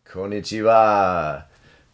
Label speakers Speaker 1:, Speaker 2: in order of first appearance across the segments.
Speaker 1: Konnichiwa.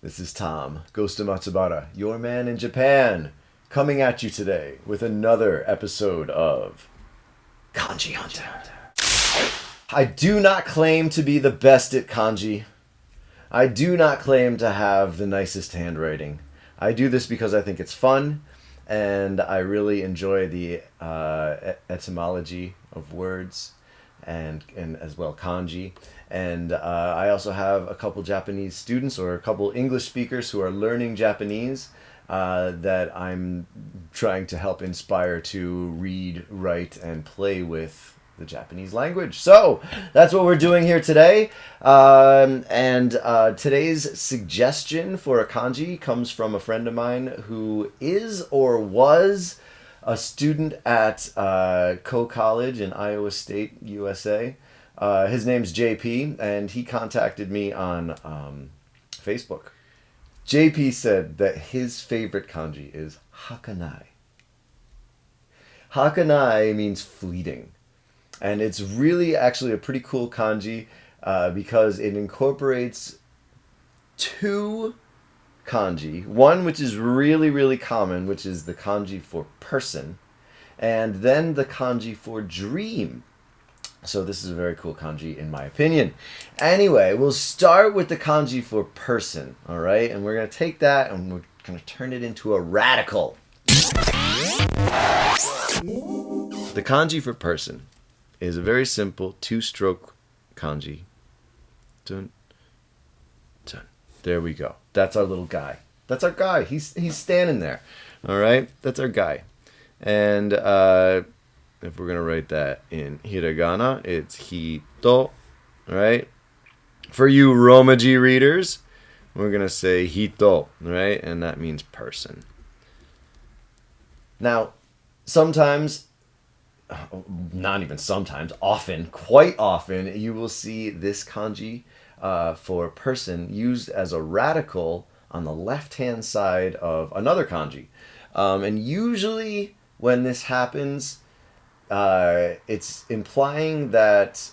Speaker 1: This is Tom, Ghost of Matsubara, your man in Japan, coming at you today with another episode of Kanji Hunter. I do not claim to be the best at kanji. I do not claim to have the nicest handwriting. I do this because I think it's fun, and I really enjoy the etymology of words, and as well kanji. And I also have a couple Japanese students or a couple English speakers who are learning Japanese that I'm trying to help inspire to read, write, and play with the Japanese language. So that's what we're doing here today. Today's suggestion for a kanji comes from a friend of mine who is or was a student at Coe College in Iowa State, USA. His name's JP, and he contacted me on Facebook. JP said that his favorite kanji is hakanai. Hakanai means fleeting. And it's really actually a pretty cool kanji because it incorporates two kanji. One which is really, really common, which is the kanji for person, and then the kanji for dream. So this is a very cool kanji in my opinion. Anyway, we'll start with the kanji for person, all right? And we're going to take that and we're going to turn it into a radical. The kanji for person is a very simple two-stroke kanji. Dun, dun. There we go. That's our little guy. That's our guy. He's standing there. All right? That's our guy. And if we're going to write that in hiragana, it's hito, right? For you Romaji readers, we're going to say hito, right? And that means person. Now, sometimes, not even sometimes, often, quite often, you will see this kanji for person used as a radical on the left-hand side of another kanji. And usually when this happens, it's implying that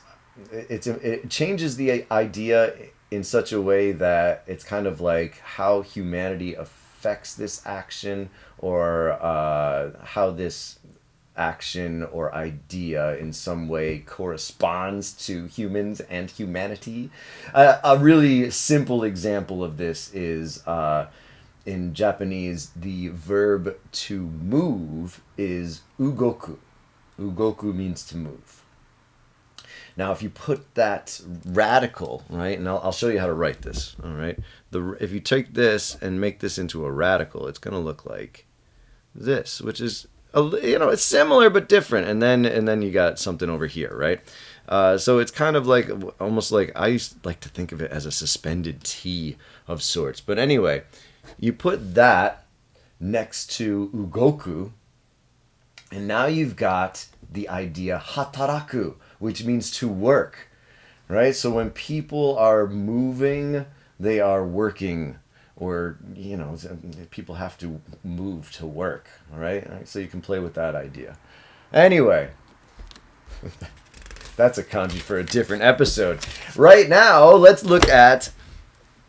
Speaker 1: it changes the idea in such a way that it's kind of like how humanity affects this action, or how this action or idea in some way corresponds to humans and humanity. A really simple example of this is in Japanese, the verb to move is ugoku. Ugoku means to move. Now, if you put that radical, right, and I'll show you how to write this, all right? If you take this and make this into a radical, it's going to look like this, which is, it's similar but different. And then you got something over here, right? So it's kind of like, almost like, I used to like to think of it as a suspended T of sorts. But anyway, you put that next to ugoku, and now you've got the idea hataraku, which means to work, right? So when people are moving, they are working, or, people have to move to work, all right? So you can play with that idea. Anyway, that's a kanji for a different episode. Right now, let's look at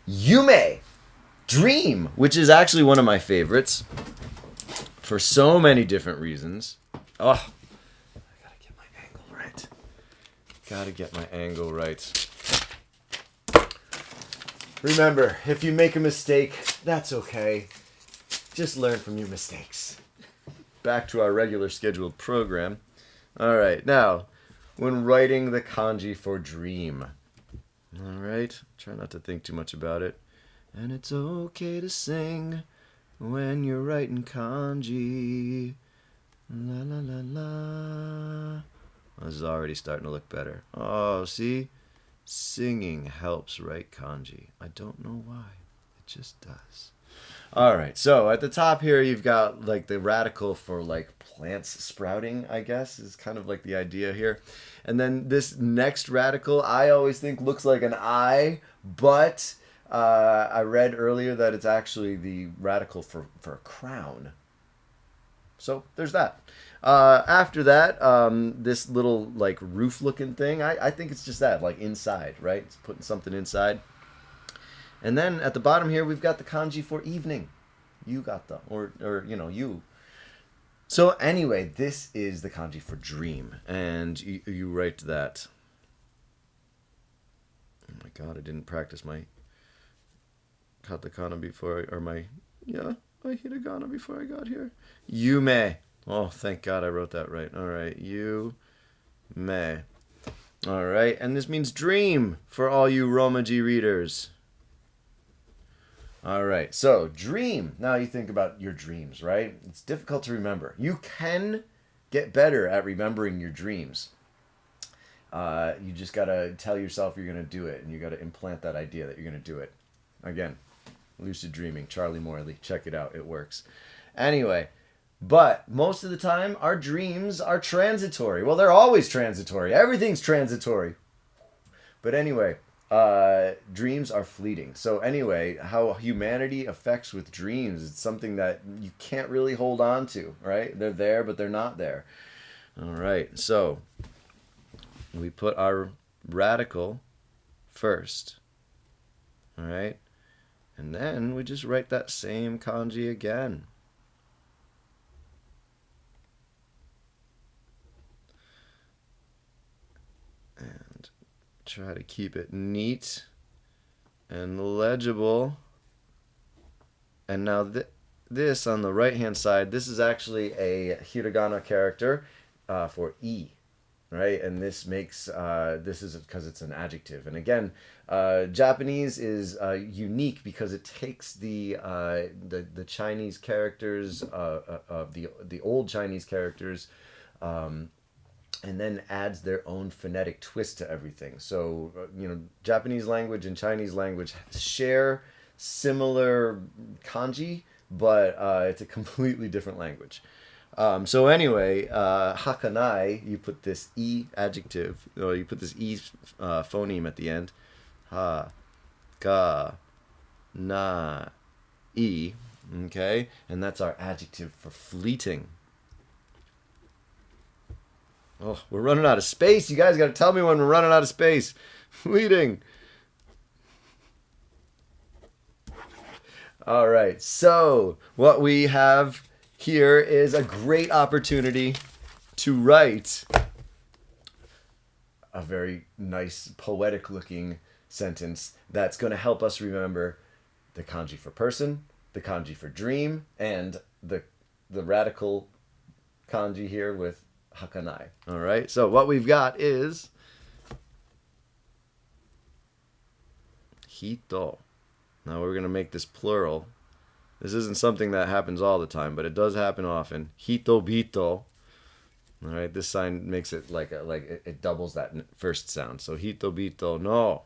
Speaker 1: Yume Dream, which is actually one of my favorites for so many different reasons. Oh, I gotta get my angle right. Remember, if you make a mistake, that's okay. Just learn from your mistakes. Back to our regular scheduled program. All right, now, when writing the kanji for dream. All right, try not to think too much about it. And it's okay to sing when you're writing kanji. La la la la. This is already starting to look better. Oh, see? Singing helps write kanji. I don't know why. It just does. All right, so at the top here, you've got like the radical for like plants sprouting, I guess, is kind of like the idea here. And then this next radical, I always think looks like an I, but I read earlier that it's actually the radical for a crown. So there's that. After that, this little like roof looking thing, I think it's just that, like inside, right? It's putting something inside. And then at the bottom here, we've got the kanji for evening. Yugata, or you. So anyway, this is the kanji for dream. And you write that. Oh my god, I didn't practice my katakana before, my hiragana before I got here. Yume. Oh, thank God I wrote that right. All right, Yume. All right, and this means dream for all you Romaji readers. All right, so dream. Now you think about your dreams, right? It's difficult to remember. You can get better at remembering your dreams. You just got to tell yourself you're going to do it, and you got to implant that idea that you're going to do it. Again, lucid dreaming, Charlie Morley. Check it out. It works. Anyway, but most of the time, our dreams are transitory. Well, they're always transitory. Everything's transitory. But anyway, dreams are fleeting. So anyway, how humanity affects with dreams, it's something that you can't really hold on to, right? They're there, but they're not there. All right, so we put our radical first. All right, and then we just write that same kanji again. And try to keep it neat and legible. And now this on the right hand side, this is actually a hiragana character for E, right? And this makes this is because it's an adjective. And again, Japanese is unique because it takes the Chinese characters of the old Chinese characters. And then adds their own phonetic twist to everything. So, Japanese language and Chinese language share similar kanji, but it's a completely different language. So anyway, hakanai, you put this E adjective, or you put this E phoneme at the end. Ha, ka, na, E. Okay? And that's our adjective for fleeting. Oh, we're running out of space. You guys got to tell me when we're running out of space. Fleeting. All right. So, what we have here is a great opportunity to write a very nice, poetic looking sentence that's going to help us remember the kanji for person, the kanji for dream, and the radical kanji here with hakanai. All right, so what we've got is hito. Now we're going to make this plural. This isn't something that happens all the time, but it does happen often. Hito bito. All right, this sign makes it like it doubles that first sound. So hito bito no.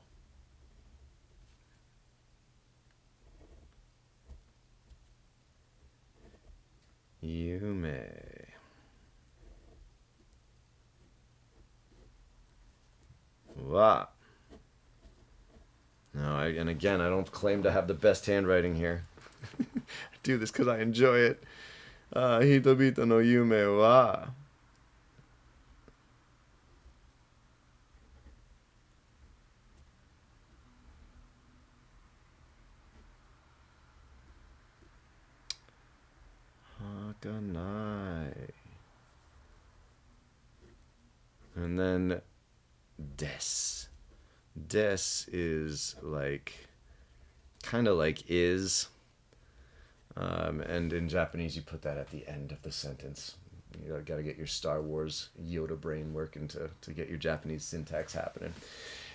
Speaker 1: Yume. Wa. No, and again, I don't claim to have the best handwriting here. I do this because I enjoy it. Hitobito no yume wa. Hakanai. And then des. Des is like, kind of like is. And in Japanese, you put that at the end of the sentence. You got to get your Star Wars Yoda brain working to get your Japanese syntax happening.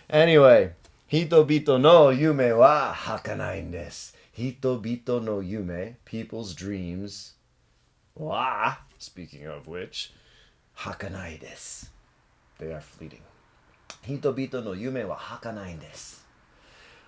Speaker 1: Anyway, hitobito no yume wa hakanai desu. Hitobito no yume, people's dreams, wa, speaking of which, hakanai desu. They are fleeting. Hitobito no yume wa hakanai desu.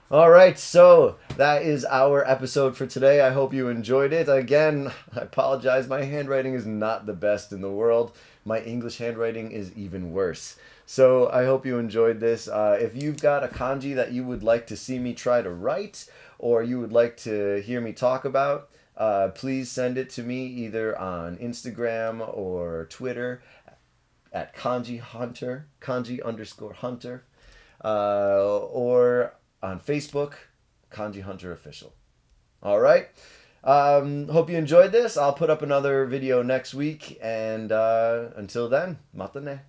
Speaker 1: All right, so that is our episode for today. I hope you enjoyed it. Again, I apologize. My handwriting is not the best in the world. My English handwriting is even worse. So I hope you enjoyed this. If you've got a kanji that you would like to see me try to write, or you would like to hear me talk about, please send it to me either on Instagram or Twitter at Kanji Hunter, Kanji_Hunter, or on Facebook, Kanji Hunter Official. All right. Hope you enjoyed this. I'll put up another video next week. And until then, matane.